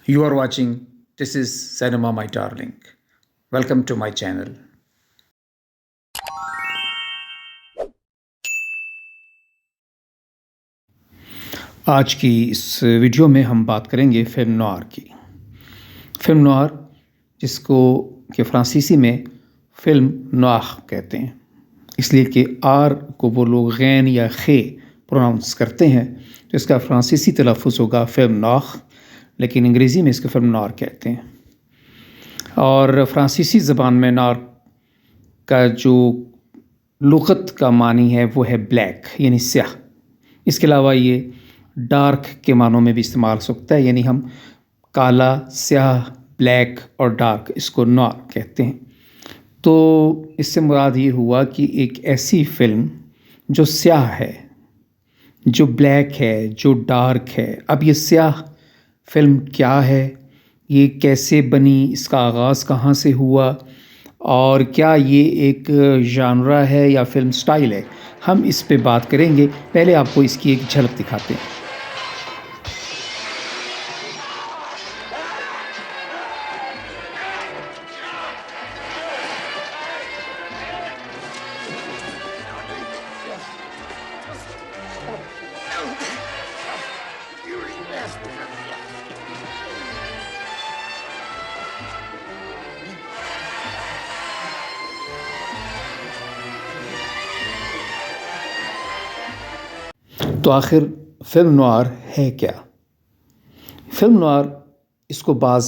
You are watching This is Cinema, my darling. Welcome to my channel. آج کی اس video میں ہم بات کریں گے فلم نوار کی. فلم نوار جس کو کہ فرانسیسی میں فلم نواخ کہتے ہیں، اس لیے کہ آر کو وہ لوگ غین یا خے پروناؤنس کرتے ہیں تو اس کا فرانسیسی تلفظ ہوگا فلم نواخ، لیکن انگریزی میں اس کو فلم نوار کہتے ہیں. اور فرانسیسی زبان میں نوار کا جو لغت کا معنی ہے وہ ہے بلیک یعنی سیاہ. اس کے علاوہ یہ ڈارک کے معنوں میں بھی استعمال ہو سکتا ہے، یعنی ہم کالا، سیاہ، بلیک اور ڈارک اس کو نوار کہتے ہیں. تو اس سے مراد یہ ہوا کہ ایک ایسی فلم جو سیاہ ہے، جو بلیک ہے، جو ڈارک ہے. اب یہ سیاہ فلم کیا ہے، یہ کیسے بنی، اس کا آغاز کہاں سے ہوا، اور کیا یہ ایک ژانرا ہے یا فلم سٹائل ہے، ہم اس پہ بات کریں گے. پہلے آپ کو اس کی ایک جھلک دکھاتے ہیں. تو آخر فلم نوار ہے کیا؟ فلم نوار اس کو بعض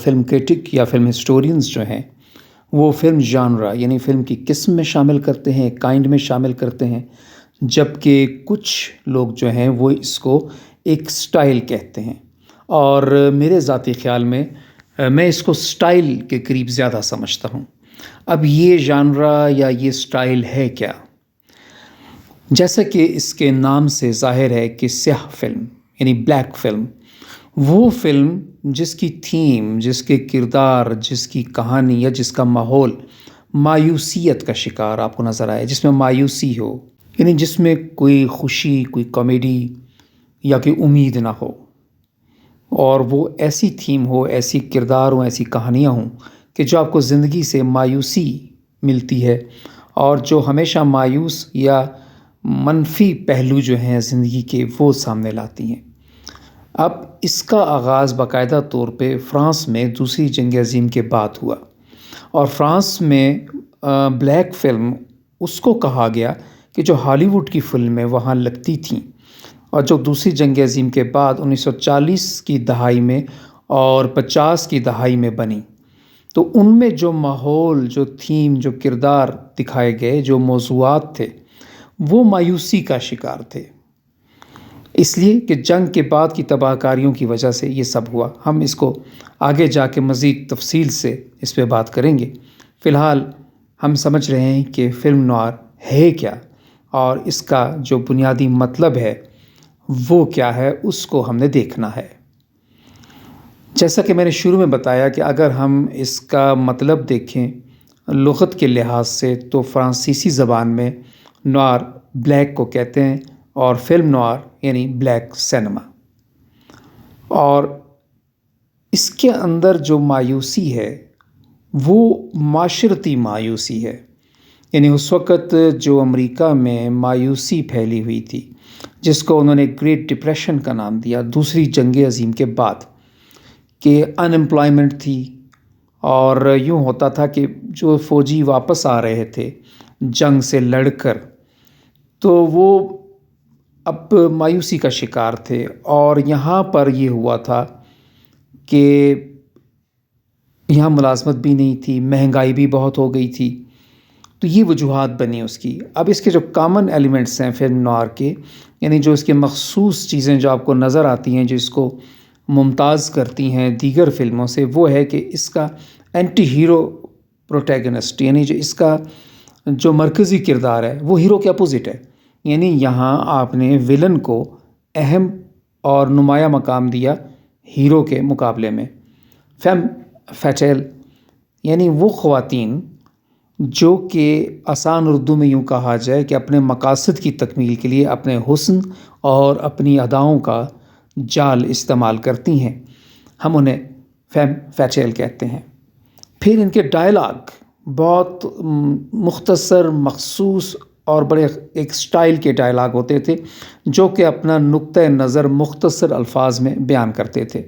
فلم کرٹک یا فلم ہسٹورینز جو ہیں وہ فلم ژانرا یعنی فلم کی قسم میں شامل کرتے ہیں، کائنڈ میں شامل کرتے ہیں، جبکہ کچھ لوگ جو ہیں وہ اس کو ایک سٹائل کہتے ہیں. اور میرے ذاتی خیال میں میں اس کو سٹائل کے قریب زیادہ سمجھتا ہوں. اب یہ ژانرا یا یہ سٹائل ہے کیا؟ جیسا کہ اس کے نام سے ظاہر ہے کہ سیاہ فلم یعنی بلیک فلم، وہ فلم جس کی تھیم، جس کے کردار، جس کی کہانی یا جس کا ماحول مایوسیت کا شکار آپ کو نظر آئے، جس میں مایوسی ہو، یعنی جس میں کوئی خوشی، کوئی کامیڈی یا کوئی امید نہ ہو، اور وہ ایسی تھیم ہو، ایسی کردار ہوں، ایسی کہانیاں ہوں کہ جو آپ کو زندگی سے مایوسی ملتی ہے اور جو ہمیشہ مایوس یا منفی پہلو جو ہیں زندگی کے وہ سامنے لاتی ہیں. اب اس کا آغاز باقاعدہ طور پہ فرانس میں دوسری جنگ عظیم کے بعد ہوا، اور فرانس میں بلیک فلم اس کو کہا گیا کہ جو ہالی ووڈ کی فلمیں وہاں لگتی تھیں اور جو دوسری جنگ عظیم کے بعد 1940 کی دہائی میں اور 50 کی دہائی میں بنی، تو ان میں جو ماحول، جو تھیم، جو کردار دکھائے گئے، جو موضوعات تھے، وہ مایوسی کا شکار تھے. اس لیے کہ جنگ کے بعد کی تباہ کاریوں کی وجہ سے یہ سب ہوا. ہم اس کو آگے جا کے مزید تفصیل سے اس پہ بات کریں گے. فی الحال ہم سمجھ رہے ہیں کہ فلم نوار ہے کیا اور اس کا جو بنیادی مطلب ہے وہ کیا ہے، اس کو ہم نے دیکھنا ہے. جیسا کہ میں نے شروع میں بتایا کہ اگر ہم اس کا مطلب دیکھیں لغت کے لحاظ سے تو فرانسیسی زبان میں نوار بلیک کو کہتے ہیں اور فلم نوار یعنی بلیک سینما. اور اس کے اندر جو مایوسی ہے وہ معاشرتی مایوسی ہے. یعنی اس وقت جو امریکہ میں مایوسی پھیلی ہوئی تھی، جس کو انہوں نے گریٹ ڈپریشن کا نام دیا دوسری جنگ عظیم کے بعد، کہ ان امپلائمنٹ تھی، اور یوں ہوتا تھا کہ جو فوجی واپس آ رہے تھے جنگ سے لڑ کر، تو وہ اب مایوسی کا شکار تھے. اور یہاں پر یہ ہوا تھا کہ یہاں ملازمت بھی نہیں تھی، مہنگائی بھی بہت ہو گئی تھی، تو یہ وجوہات بنی اس کی. اب اس کے جو کامن ایلیمنٹس ہیں فلم نوار کے، یعنی جو اس کے مخصوص چیزیں جو آپ کو نظر آتی ہیں، جو اس کو ممتاز کرتی ہیں دیگر فلموں سے، وہ ہے کہ اس کا اینٹی ہیرو پروٹیگنسٹ، یعنی جو اس کا جو مرکزی کردار ہے وہ ہیرو کے اپوزٹ ہے. یعنی یہاں آپ نے ویلن کو اہم اور نمایاں مقام دیا ہیرو کے مقابلے میں. فیم فیٹیل یعنی وہ خواتین جو کہ آسان اردو میں یوں کہا جائے کہ اپنے مقاصد کی تکمیل کے لیے اپنے حسن اور اپنی اداؤں کا جال استعمال کرتی ہیں. ہم انہیں فیم فیٹیل کہتے ہیں۔ پھر ان کے ڈائلاگ بہت مختصر، مخصوص اور بڑے ایک سٹائل کے ڈائلاگ ہوتے تھے جو کہ اپنا نقطۂ نظر مختصر الفاظ میں بیان کرتے تھے۔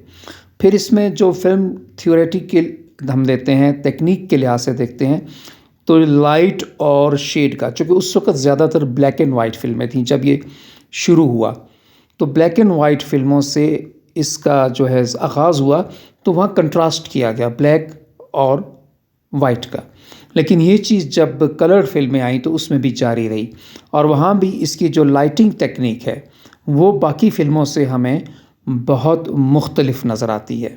پھر اس میں جو فلم تھیوریٹیکل ہم دیتے ہیں، تکنیک کے لحاظ سے دیکھتے ہیں تو لائٹ اور شیڈ کا، چونکہ اس وقت زیادہ تر بلیک اینڈ وائٹ فلمیں تھیں جب یہ شروع ہوا، تو بلیک اینڈ وائٹ فلموں سے اس کا جو ہے آغاز ہوا، تو وہاں کنٹراسٹ کیا گیا بلیک اور وائٹ کا۔ لیکن یہ چیز جب کلرڈ فلمیں آئیں تو اس میں بھی جاری رہی، اور وہاں بھی اس کی جو لائٹنگ ٹیکنیک ہے وہ باقی فلموں سے ہمیں بہت مختلف نظر آتی ہے۔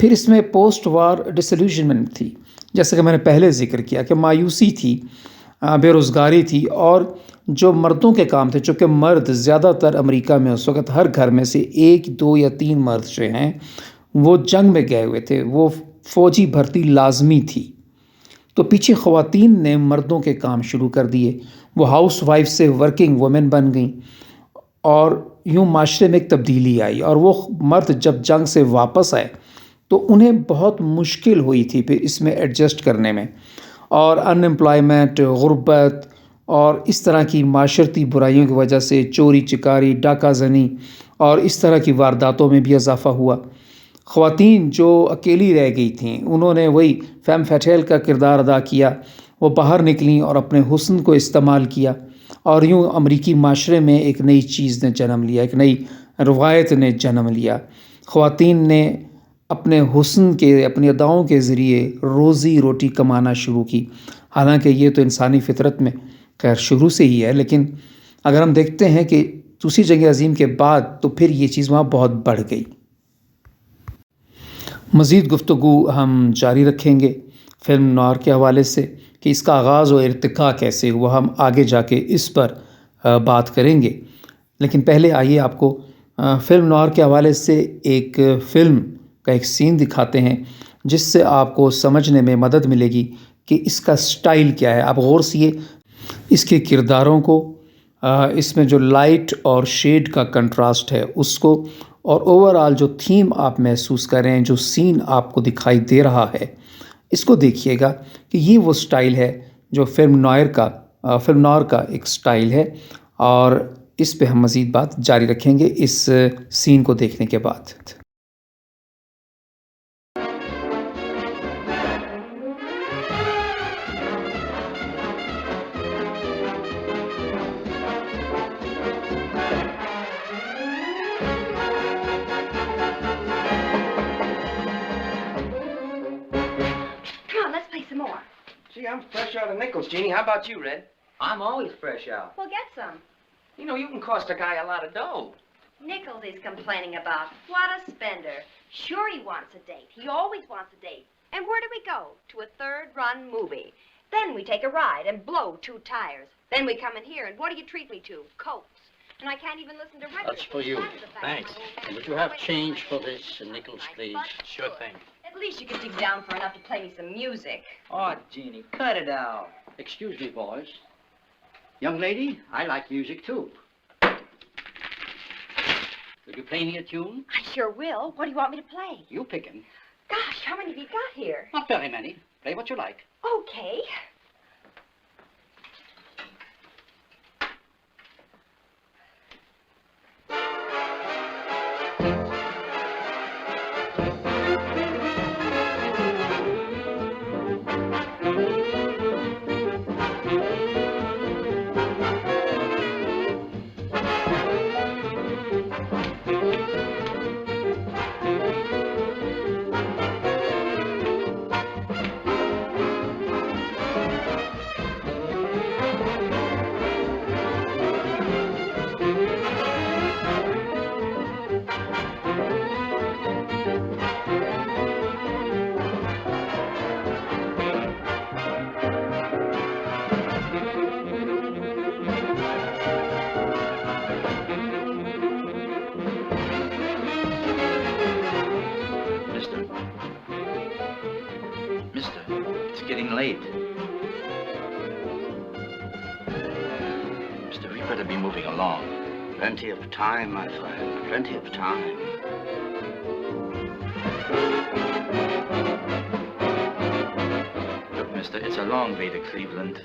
پھر اس میں پوسٹ وار ڈسلیوژنمنٹ تھی، جیسے کہ میں نے پہلے ذکر کیا کہ مایوسی تھی، بے روزگاری تھی، اور جو مردوں کے کام تھے، چونکہ مرد زیادہ تر امریکہ میں اس وقت ہر گھر میں سے 1، 2 یا 3 مرد جو ہیں وہ جنگ میں گئے ہوئے تھے، وہ فوجی بھرتی لازمی تھی، تو پیچھے خواتین نے مردوں کے کام شروع کر دیے، وہ ہاؤس وائف سے ورکنگ وومن بن گئیں، اور یوں معاشرے میں ایک تبدیلی آئی، اور وہ مرد جب جنگ سے واپس آئے تو انہیں بہت مشکل ہوئی تھی پھر اس میں ایڈجسٹ کرنے میں، اور ان امپلائمنٹ، غربت اور اس طرح کی معاشرتی برائیوں کی وجہ سے چوری چکاری، ڈاکہ زنی اور اس طرح کی وارداتوں میں بھی اضافہ ہوا۔ خواتین جو اکیلی رہ گئی تھیں انہوں نے وہی فیم فیٹیل کا کردار ادا کیا، وہ باہر نکلیں اور اپنے حسن کو استعمال کیا، اور یوں امریکی معاشرے میں ایک نئی چیز نے جنم لیا، ایک نئی روایت نے جنم لیا۔ خواتین نے اپنے حسن کے، اپنی اداؤں کے ذریعے روزی روٹی کمانا شروع کی، حالانکہ یہ تو انسانی فطرت میں خیر شروع سے ہی ہے، لیکن اگر ہم دیکھتے ہیں کہ دوسری جنگ عظیم کے بعد تو پھر یہ چیز وہاں بہت بڑھ گئی۔ مزید گفتگو ہم جاری رکھیں گے فلم نوار کے حوالے سے کہ اس کا آغاز و ارتقاء کیسے ہوا، ہم آگے جا کے اس پر بات کریں گے، لیکن پہلے آئیے آپ کو فلم نوار کے حوالے سے ایک فلم کا ایک سین دکھاتے ہیں جس سے آپ کو سمجھنے میں مدد ملے گی کہ اس کا سٹائل کیا ہے۔ آپ غور سے اس کے کرداروں کو، اس میں جو لائٹ اور شیڈ کا کنٹراسٹ ہے اس کو، اور اوورآل جو تھیم آپ محسوس کر رہے ہیں، جو سین آپ کو دکھائی دے رہا ہے، اس کو دیکھیے گا کہ یہ وہ سٹائل ہے جو فلم نوار کا ایک سٹائل ہے، اور اس پہ ہم مزید بات جاری رکھیں گے اس سین کو دیکھنے کے بعد۔ Gee, I'm fresh out of nickels, Jeannie. How about you, Red? I'm always fresh out. Well, get some. You know, you can cost a guy a lot of dough. Nichols he's complaining about. What a spender. Sure he wants a date. He always wants a date. And where do we go? To a third-run movie. Then we take a ride and blow 2 tires. Then we come in here, and what do you treat me to? Cokes. And I can't even listen to records. That's for you. Thanks. Would you have change for this, Nichols, please? Sure thing. At least you could dig down for enough to play me some music. Oh, Jeannie, cut it out. Excuse me, boys. Young lady, I like music, too. Will you play me a tune? I sure will. What do you want me to play? You pickin'. Gosh, how many have you got here? Not very many. Play what you like. Okay. Getting late. Mister, we better be moving along. Plenty of time, my friend. Plenty of time. Look, mister, it's a long way to Cleveland.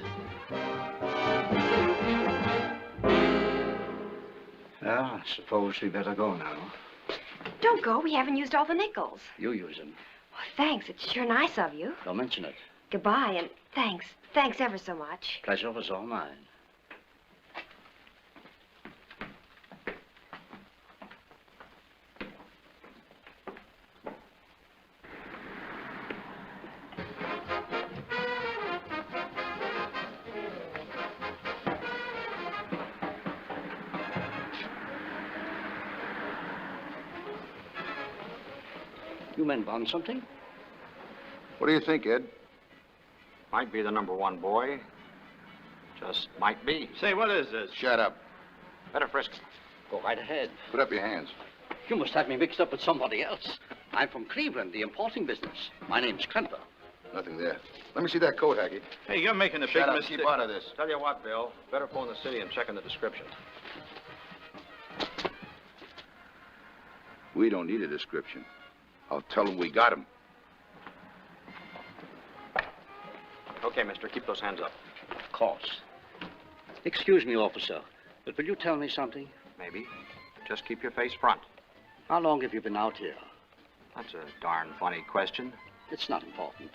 Well, I suppose we better go now. Don't go. We haven't used all the nickels. You use them. Well, thanks. It's sure nice of you. Don't mention it. Goodbye, and thanks. Thanks ever so much. Pleasure was all mine. You men want something? What do you think, Ed? Might be the #1 boy. Just might be. Say, what is this? Shut up. Better frisk him. Go right ahead. Put up your hands. You must have me mixed up with somebody else. I'm from Cleveland, the importing business. My name's Kremper. Nothing there. Let me see that coat, Hackey. Hey, you're making a Shut big up. mistake. Keep out of this. Tell you what, Bill. Better phone the city and check in the description. We don't need a description. I'll tell them we got him. Okay, mister. Keep those hands up. Of course. Excuse me, officer, but will you tell me something? Maybe. Just keep your face front. How long have you been out here? That's a darn funny question. It's not important.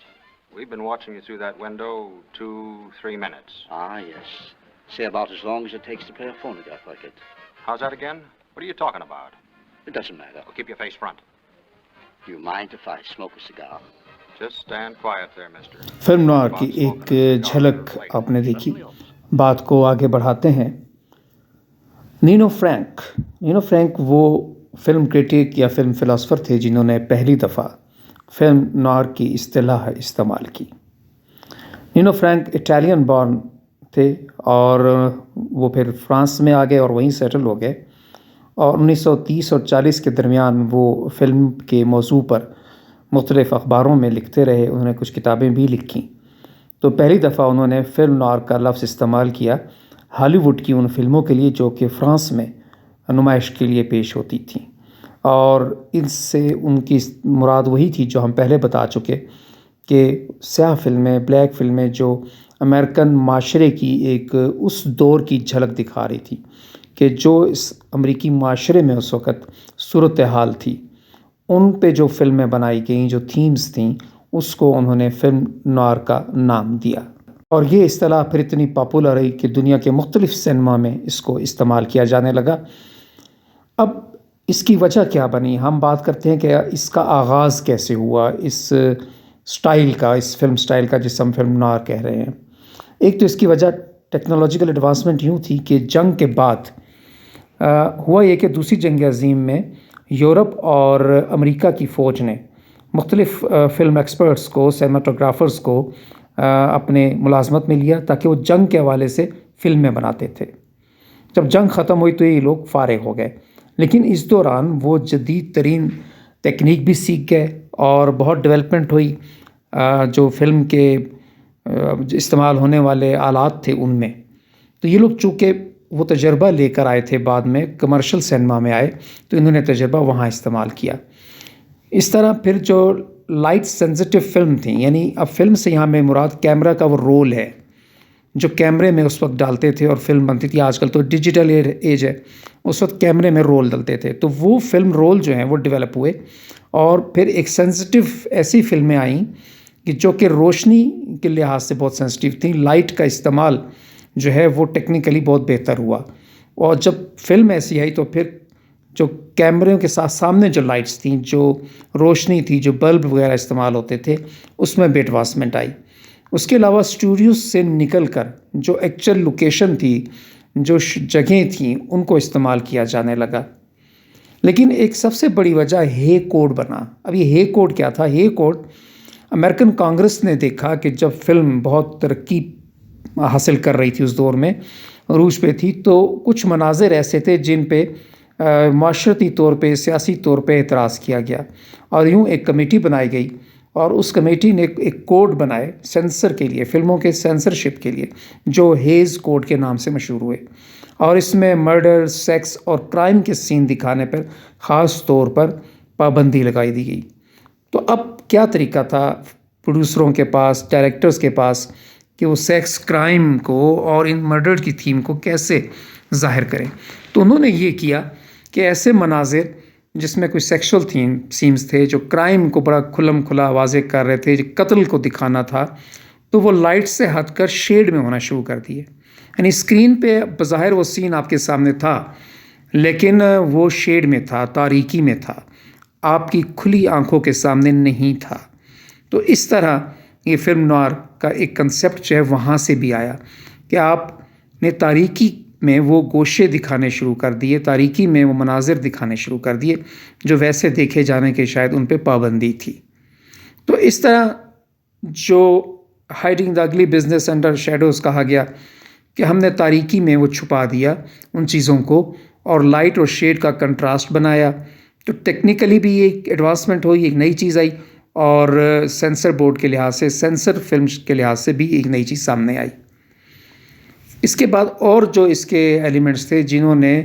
We've been watching you through that window 2-3 minutes. Ah, yes. Say about as long as it takes to play a phonograph record. How's that again? What are you talking about? It doesn't matter. Well, keep your face front. Do you mind if I smoke a cigar? Just stand quiet there, mister. Film nor की एक झलक आपने देखी। बात को आगे बढ़ाते हैं। नीनो फ्रैंक वो फिल्म क्रिटिक या फिल्म फिलोसोफर थे जिन्होंने पहली दफ़ा फिल्म नॉर की इस्तिलाह इस्तेमाल की। नीनो फ्रैंक इटालियन बॉर्न थे और वो फिर फ्रांस में आ गए और वहीं सेटल हो गए और 1930 और 40 के दरमियान वो फिल्म के मौजू पर मुख्तलिफ़ अखबारों में लिखते रहे। उन्होंने कुछ किताबें भी लिखीं। तो पहली दफ़ा उन्होंने फिल्म नॉर का लफ्ज़ इस्तेमाल किया हॉलीवुड की उन फिल्मों के लिए जो कि फ़्रांस में नुमाइश के लिए पेश होती थीं और इनसे उनकी मुराद वही थी जो हम पहले बता चुके कि स्याह फिल्में, ब्लैक फिल्में जो अमेरिकन माशरे की एक उस दौर की झलक दिखा रही थी कि जो इस अमरीकी माशरे में उस वक़्त सूरत हाल थी, उन पे जो फ़िल्में बनाई गईं, जो थीम्स थीं, उसको उन्होंने फिल्म नॉर का नाम दिया और ये इस्तिलाह फिर इतनी पॉपुलर रही कि दुनिया के मुख्तलिफ़ सिनेमा में इसको इस्तेमाल किया जाने लगा। अब इसकी वजह क्या बनी? हम बात करते हैं कि इसका आगाज़ कैसे हुआ इस स्टाइल का, इस फिल्म स्टाइल का जिसे हम फिल्म नॉर कह रहे हैं। एक तो इसकी वजह टेक्नोलॉजिकल एडवांसमेंट यूँ थी कि जंग के बाद हुआ ये कि दूसरी जंग अज़ीम में यूरोप और अमेरिका की फ़ौज ने मुख्तलिफ़ फ़िल्म एक्सपर्ट्स को, सिनेमाटोग्राफ़र्स को अपने मुलाज़मत में लिया ताकि वो जंग के हवाले से फ़िल्में बनाते थे। जब जंग ख़त्म हुई तो ये लोग फ़ारिग हो गए, लेकिन इस दौरान वो जदीद तरीन टेक्निक भी सीख गए और बहुत डेवलपमेंट हुई जो फ़िल्म के इस्तेमाल होने वाले आलात थे उनमें। तो ये लोग चूँकि वो तजर्बा लेकर आए थे, बाद में कमर्शियल सिनेमा में आए तो इन्होंने तजर्बा वहाँ इस्तेमाल किया। इस तरह फिर जो लाइट सेंसिटिव फ़िल्म थी, यानी अब फ़िल्म से यहाँ में मुराद कैमरा का वो रोल है जो कैमरे में उस वक्त डालते थे और फिल्म बनती थी। आजकल तो डिजिटल एज है, उस वक्त कैमरे में रोल डलते थे। तो वो फिल्म रोल जो हैं वो डेवलप हुए और फिर एक सेंसिटिव ऐसी फिल्में आईं कि जो कि रोशनी के लिहाज से बहुत सेंसिटिव थी। लाइट का इस्तेमाल जो है वो टेक्निकली बहुत बेहतर हुआ और जब फिल्म ऐसी आई तो फिर जो कैमरों के साथ सामने जो लाइट्स थी, जो रोशनी थी, जो बल्ब वगैरह इस्तेमाल होते थे, उसमें भी एडवांसमेंट आई। उसके अलावा स्टूडियो से निकलकर जो एक्चुअल लोकेशन थी, जो जगहें थीं, उनको इस्तेमाल किया जाने लगा। लेकिन एक सबसे बड़ी वजह हे कोड बना। अब ये हे कोड क्या था? हे कोड अमेरिकन कांग्रेस ने देखा कि जब फिल्म बहुत तरक्की हासिल कर रही थी, उस दौर में अरूज पे थी, तो कुछ मनाज़िर ऐसे थे जिन पे माशरती तौर पे, सियासी तौर पे एतराज़ किया गया और यूँ एक कमेटी बनाई गई और उस कमेटी ने एक कोड बनाए सेंसर के लिए, फ़िल्मों के सेंसरशिप के लिए, जो हेज़ कोड के नाम से मशहूर हुए और इसमें मर्डर, सेक्स और क्राइम के सीन दिखाने पर ख़ास तौर पर पाबंदी लगाई दी गई। تو اب کیا طریقہ تھا پروڈیوسروں کے پاس، ڈائریکٹرز کے پاس کہ وہ سیکس کرائم کو اور ان مرڈر کی تھیم کو کیسے ظاہر کریں. تو انہوں نے یہ کیا کہ ایسے مناظر جس میں کوئی سیکشول سینس تھے، جو کرائم کو بڑا کھلم کھلا واضح کر رہے تھے، جو قتل کو دکھانا تھا، تو وہ لائٹ سے ہٹ کر شیڈ میں ہونا شروع کر دیے. یعنی اسکرین پہ بظاہر وہ سین آپ کے سامنے تھا، لیکن وہ شیڈ میں تھا، تاریکی میں تھا، آپ کی کھلی آنکھوں کے سامنے نہیں تھا. تو اس طرح یہ فلم نوار کا ایک کنسیپٹ جو ہے وہاں سے بھی آیا کہ آپ نے تاریکی میں وہ گوشے دکھانے شروع کر دیے، تاریکی میں وہ مناظر دکھانے شروع کر دیے جو ویسے دیکھے جانے کے شاید ان پہ پابندی تھی. تو اس طرح جو ہائڈنگ دا اگلی بزنس انڈر شیڈوز کہا گیا کہ ہم نے تاریکی میں وہ چھپا دیا ان چیزوں کو اور لائٹ اور شیڈ کا کنٹراسٹ بنایا. تو ٹیکنیکلی بھی ایک ایڈوانسمنٹ ہوئی، ایک نئی چیز آئی، اور سینسر بورڈ کے لحاظ سے، سینسر فلمز کے لحاظ سے بھی ایک نئی چیز سامنے آئی. اس کے بعد اور جو اس کے ایلیمنٹس تھے جنہوں نے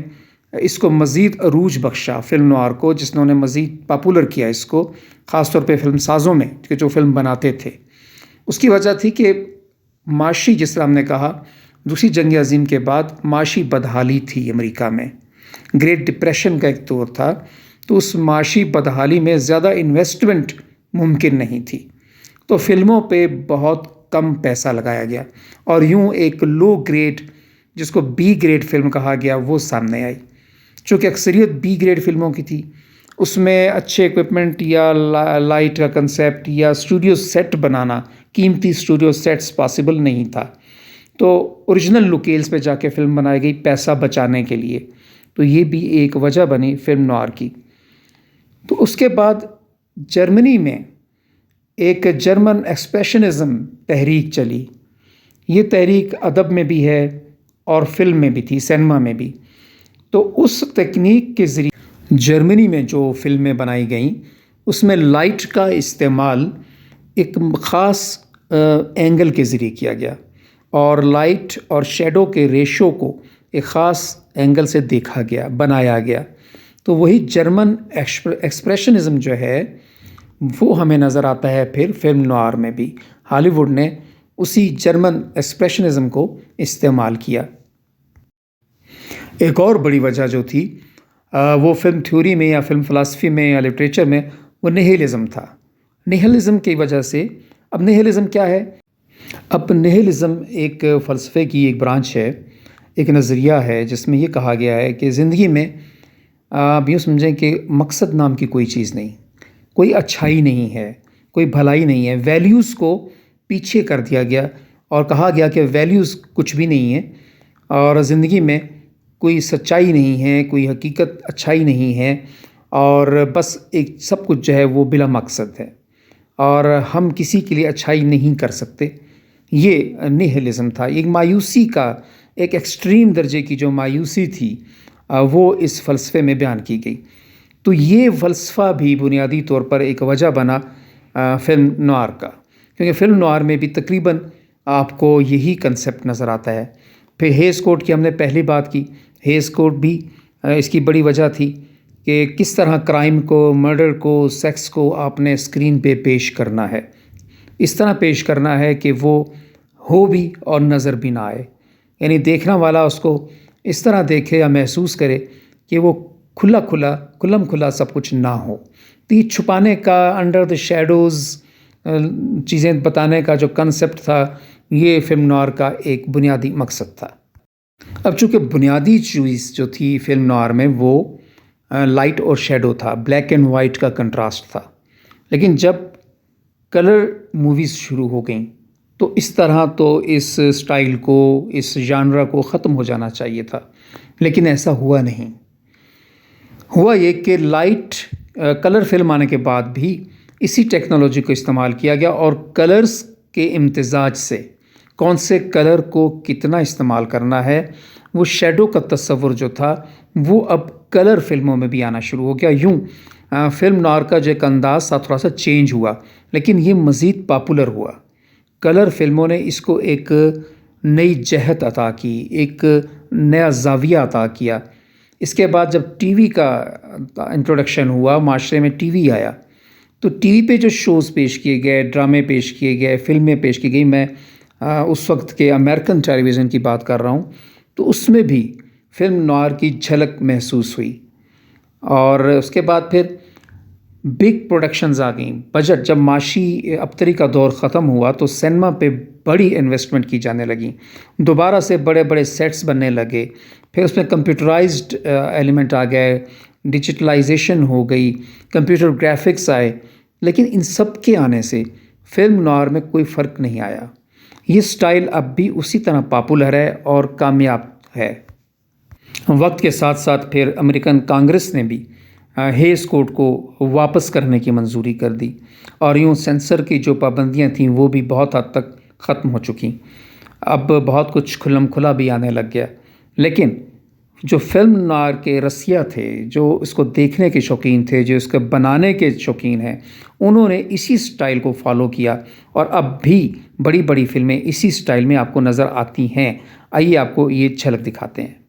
اس کو مزید عروج بخشا فلم نوار کو، جس نے مزید پاپولر کیا اس کو، خاص طور پہ فلم سازوں میں کہ جو فلم بناتے تھے، اس کی وجہ تھی کہ معاشی، جس طرح ہم نے کہا دوسری جنگ عظیم کے بعد معاشی بدحالی تھی امریکہ میں، گریٹ ڈپریشن کا ایک دور تھا. تو اس معاشی بدحالی میں زیادہ انویسٹمنٹ ممکن نہیں تھی، تو فلموں پہ بہت کم پیسہ لگایا گیا اور یوں ایک لو گریڈ، جس کو بی گریڈ فلم کہا گیا، وہ سامنے آئی. چونکہ اکثریت بی گریڈ فلموں کی تھی، اس میں اچھے اکوپمنٹ یا لائٹ کا کنسیپٹ یا اسٹوڈیو سیٹ بنانا، قیمتی اسٹوڈیو سیٹس پاسبل نہیں تھا. تو اوریجنل لوکیلز پہ جا کے فلم بنائی گئی پیسہ بچانے کے لیے. تو یہ بھی ایک وجہ بنی فلم نوار کی. تو اس کے بعد جرمنی میں ایک جرمن ایکسپریشنزم تحریک چلی. یہ تحریک ادب میں بھی ہے اور فلم میں بھی تھی، سینما میں بھی. تو اس تکنیک کے ذریعے جرمنی میں جو فلمیں بنائی گئیں اس میں لائٹ کا استعمال ایک خاص اینگل کے ذریعے کیا گیا اور لائٹ اور شیڈو کے ریشو کو ایک خاص اینگل سے دیکھا گیا، بنایا گیا. تو وہی جرمن ایکسپریشنزم جو ہے وہ ہمیں نظر آتا ہے پھر فلم نوار میں بھی. ہالی ووڈ نے اسی جرمن ایکسپریشنزم کو استعمال کیا. ایک اور بڑی وجہ جو تھی وہ فلم تھیوری میں یا فلم فلسفی میں یا لٹریچر میں، وہ نیہلزم تھا. نیہلزم کی وجہ سے، اب نیہلزم کیا ہے؟ اب نیہلزم ایک فلسفے کی ایک برانچ ہے، ایک نظریہ ہے جس میں یہ کہا گیا ہے کہ زندگی میں آپ یوں سمجھیں کہ مقصد نام کی کوئی چیز نہیں، کوئی اچھائی نہیں ہے، کوئی بھلائی نہیں ہے. ویلیوز کو پیچھے کر دیا گیا اور کہا گیا کہ ویلیوز کچھ بھی نہیں ہے اور زندگی میں کوئی سچائی نہیں ہے، کوئی حقیقت، اچھائی نہیں ہے، اور بس ایک سب کچھ جو ہے وہ بلا مقصد ہے اور ہم کسی کے لیے اچھائی نہیں کر سکتے. یہ نیہلزم تھا. ایک مایوسی کا، ایک ایکسٹریم درجے کی جو مایوسی تھی وہ اس فلسفے میں بیان کی گئی. تو یہ فلسفہ بھی بنیادی طور پر ایک وجہ بنا فلم نوار کا، کیونکہ فلم نوار میں بھی تقریباً آپ کو یہی کنسیپٹ نظر آتا ہے. پھر ہیز کوڈ کی ہم نے پہلی بات کی. ہیز کوڈ بھی اس کی بڑی وجہ تھی کہ کس طرح کرائم کو، مرڈر کو، سیکس کو آپ نے اسکرین پہ پیش کرنا ہے. اس طرح پیش کرنا ہے کہ وہ ہو بھی اور نظر بھی نہ آئے، یعنی دیکھنا والا اس کو اس طرح دیکھے یا محسوس کرے کہ وہ کھلم کھلا سب کچھ نہ ہو. تو یہ چھپانے کا، انڈر دا شیڈوز چیزیں بتانے کا جو کنسیپٹ تھا، یہ فلم نوار کا ایک بنیادی مقصد تھا. اب چونکہ بنیادی چیز جو تھی فلم نوار میں وہ لائٹ اور شیڈو تھا، بلیک اینڈ وائٹ کا کنٹراسٹ تھا. لیکن جب کلر موویز شروع ہو گئیں تو اس طرح تو اس سٹائل کو، اس ژانرا کو ختم ہو جانا چاہیے تھا، لیکن ایسا ہوا نہیں. ہوا یہ کہ لائٹ کلر فلم آنے کے بعد بھی اسی ٹیکنالوجی کو استعمال کیا گیا اور کلرز کے امتزاج سے، کون سے کلر کو کتنا استعمال کرنا ہے، وہ شیڈو کا تصور جو تھا وہ اب کلر فلموں میں بھی آنا شروع ہو گیا. یوں فلم نوار کا جو ایک انداز تھا تھوڑا سا چینج ہوا، لیکن یہ مزید پاپولر ہوا. کلر فلموں نے اس کو ایک نئی جہت عطا کی، ایک نیا زاویہ عطا کیا. اس کے بعد جب ٹی وی کا انٹروڈکشن ہوا، معاشرے میں ٹی وی آیا، तो टीवी पे जो शोज़ पेश किए गए, ड्रामे पेश किए गए, फ़िल्में पेश की गई, मैं उस वक़्त के अमेरिकन टेलीविज़न की बात कर रहा हूँ, तो उसमें भी फ़िल्म नॉयर की झलक महसूस हुई। और उसके बाद फिर बिग प्रोडक्शंस आ गईं। बजट जब माशी अबतरी का दौर ख़त्म हुआ तो सिनेमा पे बड़ी इन्वेस्टमेंट की जाने लगी। दोबारा से बड़े-बड़े सेट्स बनने लगे। फिर उसमें कंप्यूटराइज़्ड एलिमेंट आ गए, डिजिटलाइज़ेशन हो गई, कंप्यूटर ग्राफ़िक्स आए। लेकिन इन सब के आने से फ़िल्म नॉयर में कोई फ़र्क नहीं आया। ये स्टाइल अब भी उसी तरह पॉपुलर है और कामयाब है। वक्त के साथ साथ फिर अमेरिकन कांग्रेस ने भी हेस कोड को वापस करने की मंजूरी कर दी और यूँ सेंसर की जो पाबंदियां थीं वो भी बहुत हद तक ख़त्म हो चुकी। अब बहुत कुछ खुल्लम खुला भी आने लग गया। लेकिन जो फिल्म नॉयर के रसिया थे, जो इसको देखने के शौकीन थे, जो इसके बनाने के शौकीन हैं, उन्होंने इसी स्टाइल को फॉलो किया और अब भी बड़ी बड़ी फिल्में इसी स्टाइल में आपको नज़र आती हैं। आइए आपको ये झलक दिखाते हैं।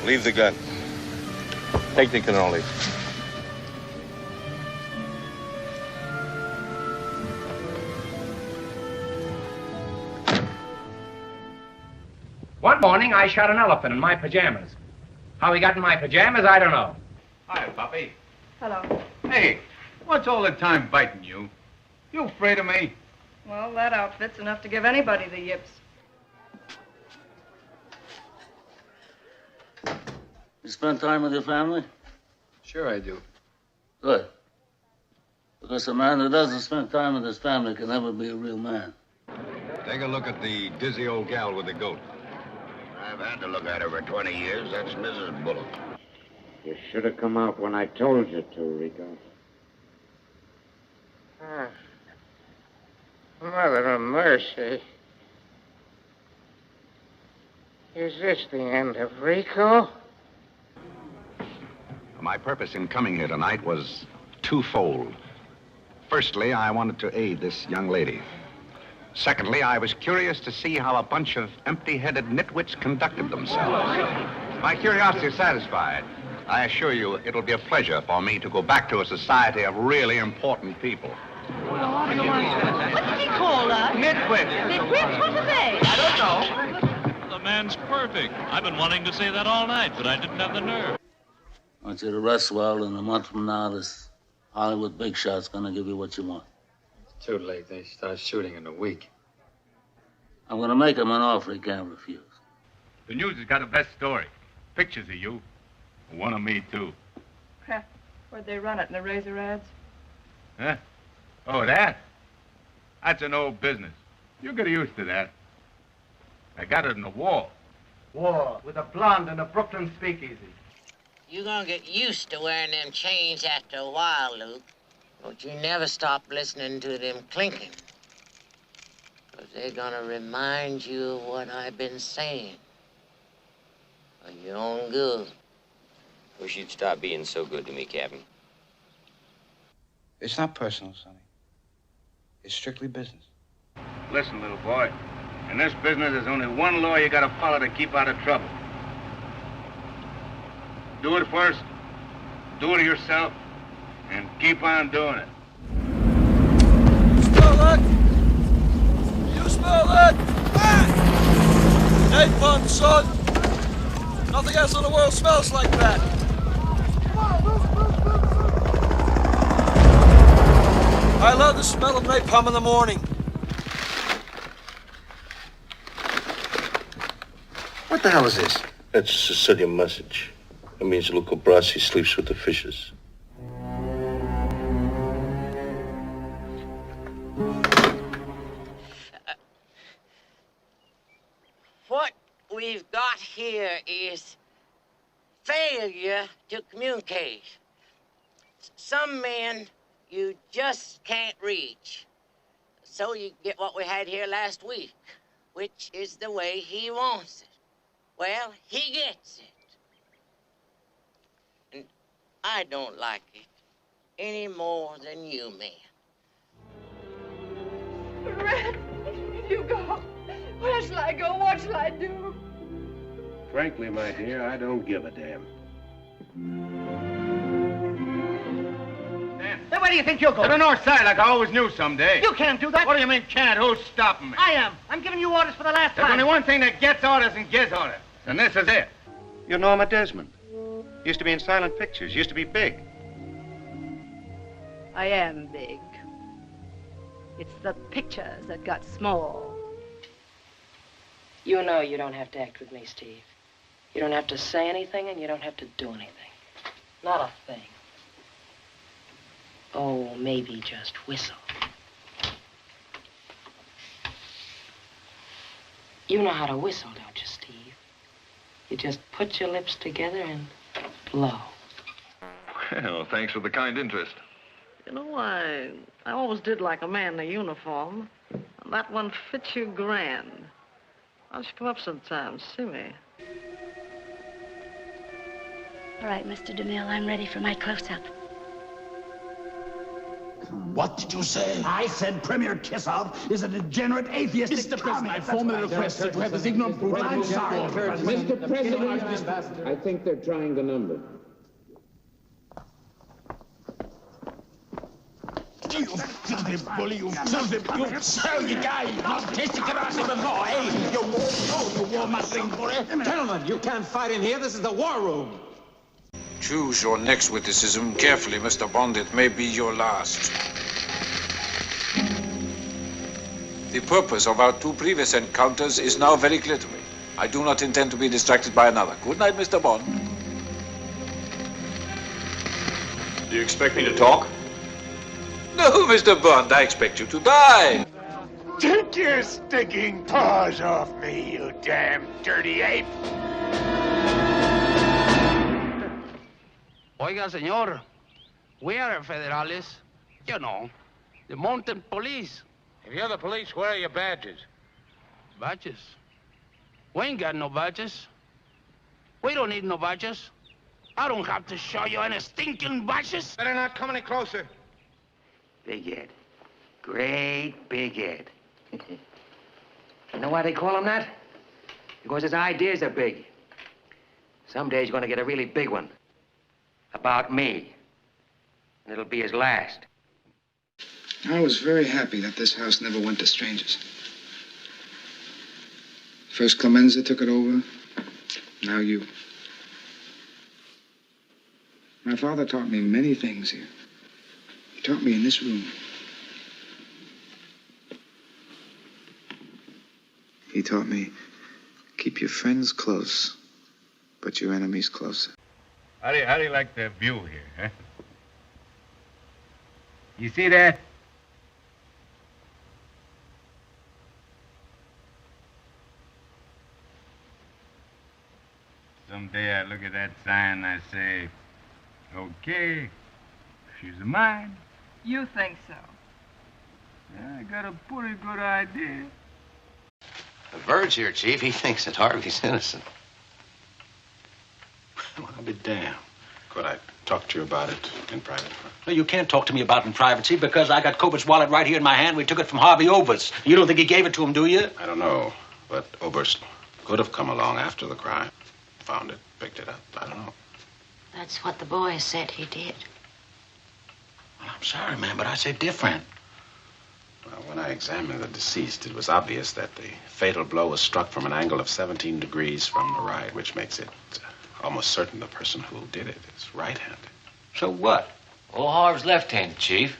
Leave the gun. Take the cannoli. One morning, I shot an elephant in my pajamas. How he got in my pajamas, I don't know. Hi, puppy. Hello. Hey, what's all the time biting you? You afraid of me? Well, that outfit's enough to give anybody the yips. You spend time with your family? Sure I do. Good. Because a man who doesn't spend time with his family can never be a real man. Take a look at the dizzy old gal with the goat. I've had to look at her for 20 years. That's Mrs. Bullock. You should have come out when I told you to, Rico. Mother of mercy. Is this the end of Rico? My purpose in coming here tonight was twofold. Firstly, I wanted to aid this young lady. Secondly, I was curious to see how a bunch of empty-headed nitwits conducted themselves. My curiosity satisfied, I assure you it'll be a pleasure for me to go back to a society of really important people. What did he call us? Nitwit. Nitwits? What are they? I don't know. The man's perfect. I've been wanting to say that all night, but I didn't have the nerve. I want you to rest well, and a month from now, this Hollywood big shot's gonna give you what you want. It's too late. They start shooting in a week. I'm gonna make him an offer he can't refuse. The news has got the best story. Pictures of you. One of me, too. Where'd they run it, in the razor ads? Huh? Oh, that? That's an old business. You get used to that. I got it in the wall. War with a blonde and a Brooklyn speakeasy. You're gonna get used to wearing them chains after a while, Luke. But you never stop listening to them clinking. Because they're gonna remind you of what I've been saying. For your own good. Wish you'd stop being so good to me, Captain. It's not personal, Sonny. It's strictly business. Listen, little boy. In this business, there's only one law you gotta follow to keep out of trouble. Do it first, do it yourself, and keep on doing it. Smell that? You smell that? Napalm, son! Nothing else in the world smells like that. I love the smell of napalm in the morning. What the hell is this? That's a Sicilian message. It means Luca Brasi sleeps with the fishes. What we've got here is failure to communicate. Some men you just can't reach. So you get what we had here last week, which is the way he wants it. Well, he gets it. I don't like it any more than you, man. Red, you go. Where shall I go? What shall I do? Frankly, my dear, I don't give a damn. Then where do you think you'll go? To the north side, like I always knew someday. You can't do that. What do you mean can't? Who's stopping me? I am. I'm giving you orders for the last There's time. only one thing that gets orders and gives orders, and this is it. You're Norma Desmond. Used to be in silent pictures. Used to be big. I am big. It's the pictures that got small. You know you don't have to act with me, Steve. You don't have to say anything, and you don't have to do anything. Not a thing. Oh, maybe just whistle. You know how to whistle, don't you, Steve? You just put your lips together and blow. Well, thanks for the kind interest. You know, I always did like a man in a uniform. And that one fits you grand. Why don't you come up sometime, see me? All right, Mr. DeMille, I'm ready for my close-up. What did you say? I said Premier Kissoff is a degenerate atheist. Mr. President, I formally request that you have this ignorant brute. I'm sorry. Mr. President, I think they're trying the number. You filthy bully, you filthy surly guy. You've not tasted karate before, eh? You war-mongering bully. Gentlemen, you can't fight in here. This is the war room. Choose your next witticism carefully, Mr. Bond. It may be your last. The purpose of our two previous encounters is now very clear to me. I do not intend to be distracted by another. Good night, Mr. Bond. Do you expect me to talk? No, Mr. Bond, I expect you to die. Take your stinking paws off me, you damn dirty ape. Oiga, señor, we are federales, you know, the mountain police. If you're the police, where are your badges? Badges? We ain't got no badges. We don't need no badges. I don't have to show you any stinking badges. Better not come any closer. Big Ed. Great Big Ed. You know why they call him that? Because his ideas are big. Someday he's going to get a really big one. About me. And it'll be his last. I was very happy that this house never went to strangers. First Clemenza took it over, now you. My father taught me many things here. He taught me in this room. He taught me, keep your friends close, but your enemies closer. How do you like the view here, huh? You see that? Someday I look at that sign and I say, okay, she's mine. You think so? Yeah, I got a pretty good idea. The Verge here, Chief, he thinks that Harvey's innocent. Well, I'll be damned. Could I talk to you about it in private? No, you can't talk to me about it in privacy because I got Cobert's wallet right here in my hand. We took it from Harvey Oberst. You don't think he gave it to him, do you? I don't know, but Oberst could have come along after the crime. Found it, picked it up. I don't know. That's what the boy said he did. Well, I'm sorry, man, but I said different. Well, when I examined the deceased, it was obvious that the fatal blow was struck from an angle of 17 degrees from the right, which makes it almost certain the person who did it is right-handed. So what? Old Harv's left-handed, Chief.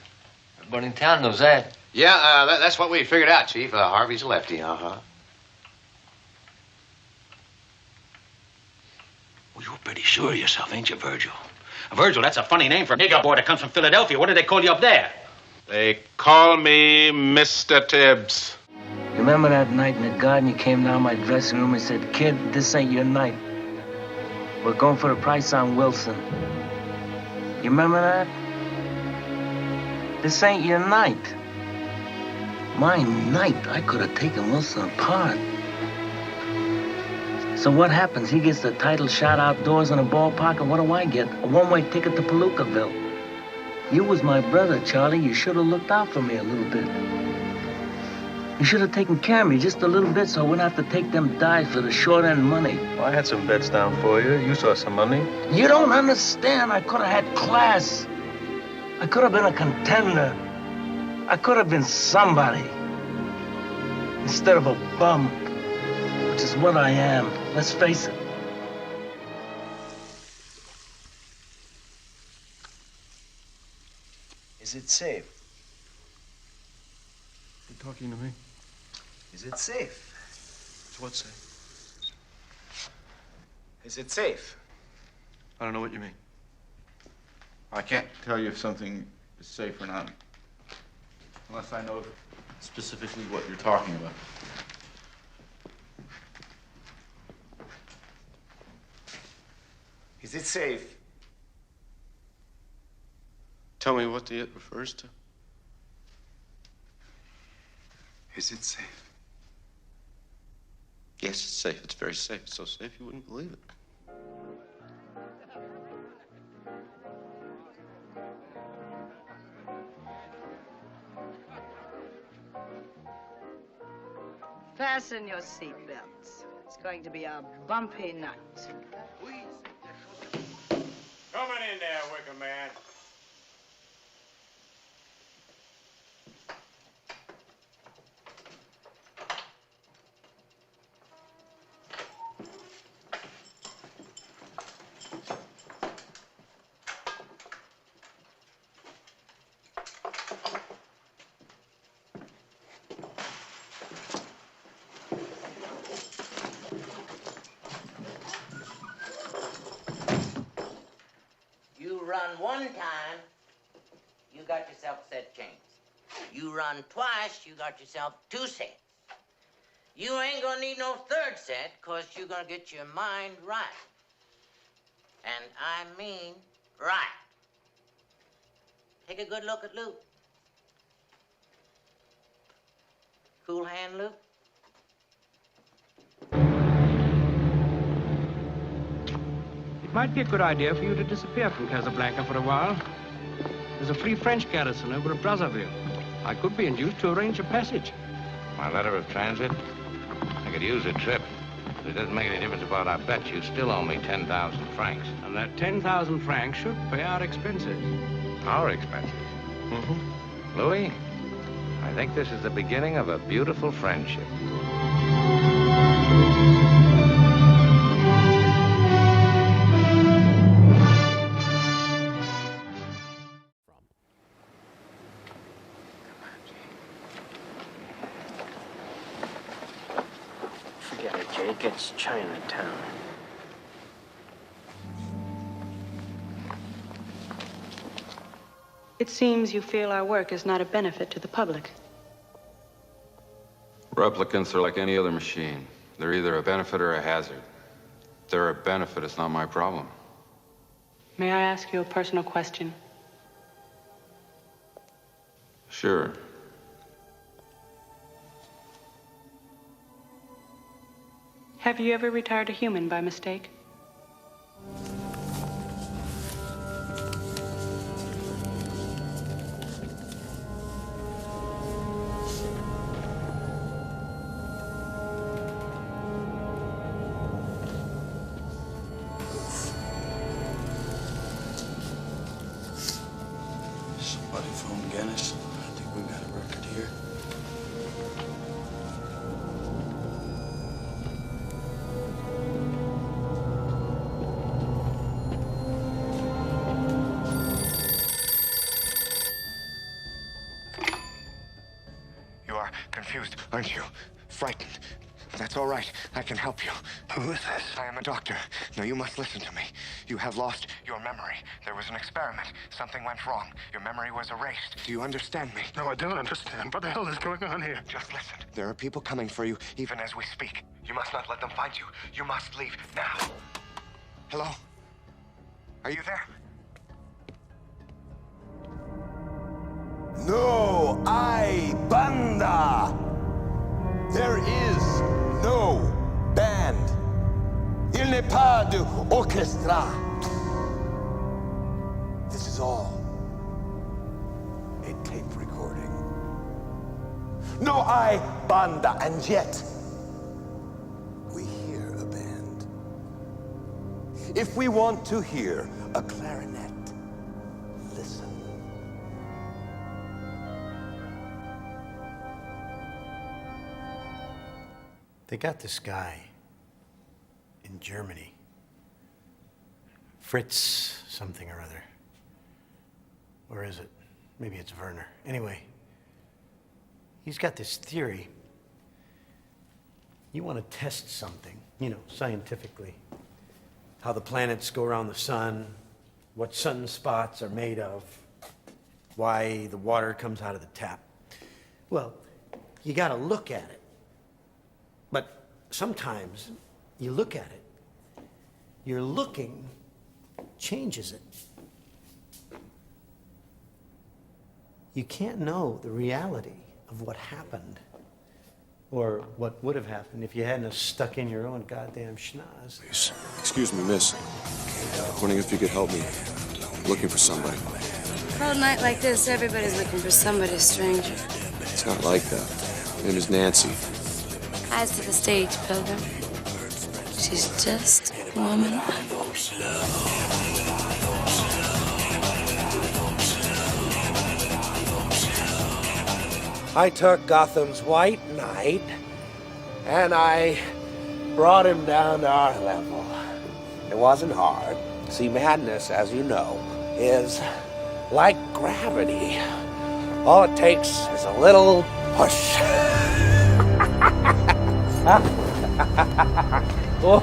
Everybody in town knows that. Yeah, that's what we figured out, Chief. Harvey's a lefty, uh-huh. Well, you're pretty sure of yourself, ain't you, Virgil? Virgil, that's a funny name for a nigger boy that comes from Philadelphia. What do they call you up there? They call me Mr. Tibbs. You remember that night in the garden you came down my dressing room and said, kid, this ain't your night. We're going for the price on Wilson. You remember that? This ain't your night. My night, I could have taken Wilson apart. So what happens? He gets the title shot outdoors in a ballpark, and what do I get? A one-way ticket to Palookaville. You was my brother, Charlie. You should have looked out for me a little bit. You should have taken care of me just a little bit so I wouldn't have to take them dives for the short-end money. Well, I had some bets down for you. You saw some money. You don't understand. I could have had class. I could have been a contender. I could have been somebody. Instead of a bum, which is what I am. Let's face it. Is it safe? You talking to me? Is it safe? What's safe? Is it safe? I don't know what you mean. I can't tell you if something is safe or not, unless I know specifically what you're talking about. Is it safe? Tell me what the it refers to. Is it safe? Yes, it's safe. It's very safe. It's so safe you wouldn't believe it. Fasten your seatbelts. It's going to be a bumpy night. Coming in there, Wicker Man. You run one time, you got yourself a set of chains. You run twice, you got yourself 2 sets. You ain't gonna need no 3rd set, because you're gonna get your mind right. And I mean right. Take a good look at Luke. Cool hand, Luke? It might be a good idea for you to disappear from Casablanca for a while. There's a free French garrison over at Brazzaville. I could be induced to arrange a passage. My letter of transit? I could use a trip. But it doesn't make any difference about our bet. You still owe me 10,000 francs. And that 10,000 francs should pay our expenses. Our expenses? Mm-hmm. Louis, I think this is the beginning of a beautiful friendship. Forget it, Jake. It's Chinatown. It seems you feel our work is not a benefit to the public. Replicants are like any other machine. They're either a benefit or a hazard. If they're a benefit, it's not my problem. May I ask you a personal question? Sure. Have you ever retired a human by mistake? Somebody phoned Guinness. I think we've got a record here. You are confused, aren't you? Frightened. That's all right. I can help you. Who is this? I am a doctor. Now, you must listen to me. You have lost your memory. There was an experiment. Something went wrong. Your memory was erased. Do you understand me? No, I don't understand. What the hell is going on here? Just listen. There are people coming for you, even as we speak. You must not let them find you. You must leave now. Hello? Are you there? No hay banda. There is no band. n'est pas d'orchestra. This is all a tape recording. No hay banda, and yet we hear a band. If we want to hear a clarinet, listen. They got this guy in Germany. Fritz something or other. Or is it? Maybe it's Werner. Anyway, he's got this theory. You want to test something, scientifically. How the planets go around the sun, what sunspots are made of, why the water comes out of the tap. Well, you got to look at it. But sometimes you look at it, your looking changes it. You can't know the reality of what happened or what would have happened if you hadn't have stuck in your own goddamn schnoz. Please. Excuse me, miss. Wondering if you could help me. I'm looking for somebody. Cold night like this, everybody's looking for somebody, stranger. It's not like that. My name is Nancy. Eyes to the stage, Pilgrim. She's just a woman. I took Gotham's White Knight, and I brought him down to our level. It wasn't hard. See, madness, as you know, is like gravity. All it takes is a little push. Oh.